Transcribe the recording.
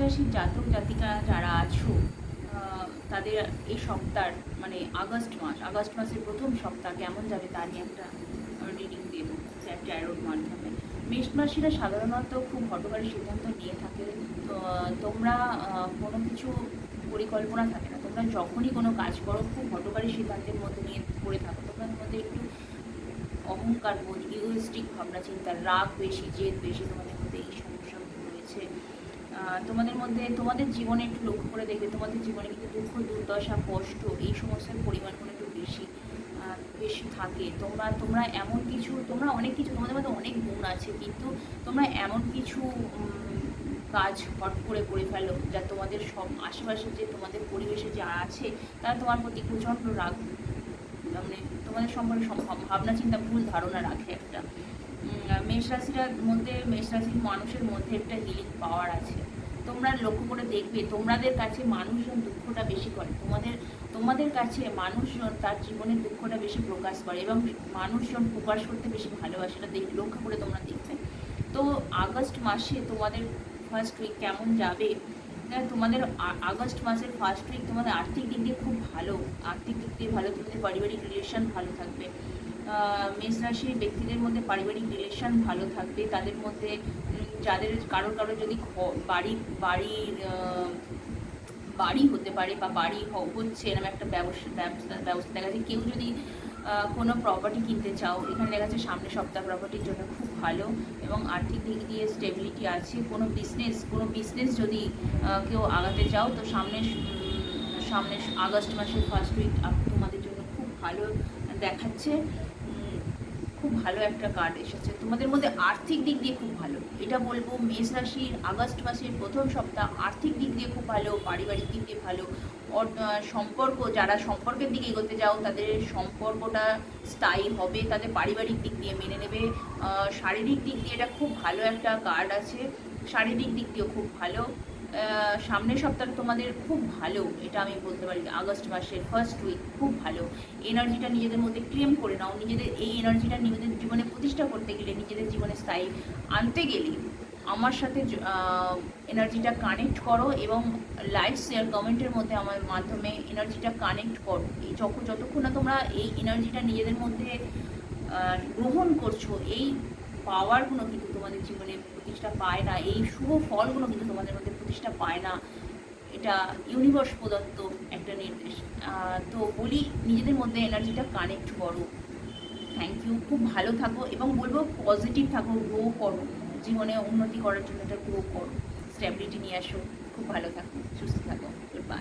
রাশির জাতক জাতিকা যারা আছো, তাদের এই সপ্তাহ মানে আগস্ট মাসের প্রথম সপ্তাহ কেমন যাবে তা নিয়ে একটা রিডিং দেবো ট্যারোর মাধ্যমে। মেষ রাশিরা সাধারণত খুব হঠকারী সিদ্ধান্ত নিয়ে থাকে। তো তোমরা কোনো কিছু পরিকল্পনা থাকে না, তোমরা যখনই কোনো কাজ করো খুব হঠকারী সিদ্ধান্তের মধ্যে নিয়ে করে থাকো। তোমাদের মধ্যে একটু অহংকার বোধ, ইগোইস্টিক ভাবনা চিন্তা, রাগ বেশি, জেদ বেশি, তোমাদের মধ্যে এই সমস্যাগুলো রয়েছে। তোমাদের মধ্যে তোমাদের জীবনে একটু লক্ষ্য করে দেখবে, তোমাদের জীবনে কিন্তু দুঃখ, দুর্দশা, কষ্ট এই সমস্যার পরিমাণগুলো একটু বেশি বেশি থাকে। তোমরা এমন কিছু, তোমরা অনেক কিছু, তোমাদের মধ্যে অনেক গুণ আছে, কিন্তু তোমরা এমন কিছু কাজ হট করে ফেলো যা তোমাদের সব আশেপাশে যে তোমাদের পরিবেশে যা আছে তারা তোমার প্রতি প্রচণ্ড রাগ, মানে তোমাদের সম্পর্কে ভাবনা চিন্তা, ভুল ধারণা রাখে একটা। মেষ রাশির মানুষের মধ্যে একটা হিলিং পাওয়ার আছে। তোমরা লক্ষ্য করে দেখবে তোমাদের কাছে মানুষজন দুঃখটা বেশি করে, তোমাদের কাছে মানুষজন তার জীবনের দুঃখটা বেশি প্রকাশ করে এবং মানুষজন প্রকাশ করতে বেশি ভালোবাসে। এটা লক্ষ্য করে তোমরা দেখবে। তো আগস্ট মাসে তোমাদের ফার্স্ট উইক কেমন যাবে? তোমাদের আগস্ট মাসের ফার্স্ট উইক তোমাদের আর্থিক দিক দিয়ে খুব ভালো, আর্থিক দিক দিয়ে ভালো, তোমাদের পারিবারিক রিলেশন ভালো থাকবে। মেষ রাশির ব্যক্তিদের মধ্যে পারিবারিক রিলেশন ভালো থাকবে। তাদের মধ্যে যাদের কারোর যদি বাড়ি হতে পারে বা বাড়ি হচ্ছে এরকম একটা ব্যবস্থা দেখা যাচ্ছে। কেউ যদি কোনো প্রপার্টি কিনতে চাও, এখানে দেখা যাচ্ছে সামনের সপ্তাহ প্রপার্টির জন্য খুব ভালো এবং আর্থিক দিক দিয়ে স্টেবিলিটি আছে। কোনো বিজনেস যদি কেউ আগাতে চাও তো সামনে আগস্ট মাসের ফার্স্ট উইক তোমাদের জন্য খুব ভালো দেখাচ্ছে। খুব ভালো একটা কার্ড এসেছে, তোমাদের মধ্যে আর্থিক দিক দিয়ে খুব ভালো। এটা বলবো মেষ রাশির আগস্ট মাসের প্রথম সপ্তাহ আর্থিক দিক দিয়ে খুব ভালো, পারিবারিক দিক দিয়ে ভালো। যারা সম্পর্কের দিকে এগোতে যাও তাদের সম্পর্কটা স্থায়ী হবে, তাদের পারিবারিক দিক দিয়ে মেনে নেবে। শারীরিক দিক দিয়ে এটা খুব ভালো একটা কার্ড আছে, শারীরিক দিক দিয়েও খুব ভালো। সামনের সপ্তাহ তোমাদের খুব ভালো, এটা আমি বলতে পারি। আগস্ট মাসের ফার্স্ট উইক খুব ভালো। এনার্জিটা নিজেদের মধ্যে ক্লেম করে নাও, নিজেদের এই এনার্জিটা নিজেদের জীবনে প্রতিষ্ঠা করতে গেলে, নিজেদের জীবনে স্থায়ী আনতে গেলে আমার সাথে এনার্জিটা কানেক্ট করো এবং লাইক শেয়ার কমেন্টের মধ্যে আমার মাধ্যমে এনার্জিটা কানেক্ট করো। এই যতক্ষণ না তোমরা এই এনার্জিটা নিজেদের মধ্যে গ্রহণ করছো, এই পাওয়ারগুলো কিন্তু তোমাদের জীবনে প্রতিষ্ঠা পায় না, এই শুভ ফলগুলো কিন্তু তোমাদের মধ্যে প্রতিষ্ঠা পায় না। এটা ইউনিভার্স প্রদত্ত একটা নির্দেশ। তো বলি নিজেদের মধ্যে এনার্জিটা কানেক্ট করো। থ্যাংক ইউ, খুব ভালো থাকো এবং বলবো পজিটিভ থাকো, গ্রো করো, জীবনে উন্নতি করার জন্য এটা গ্রো করো, স্টেবিলিটি নিয়ে আসো। খুব ভালো থাকো, সুস্থ থাকো, গুড বাই।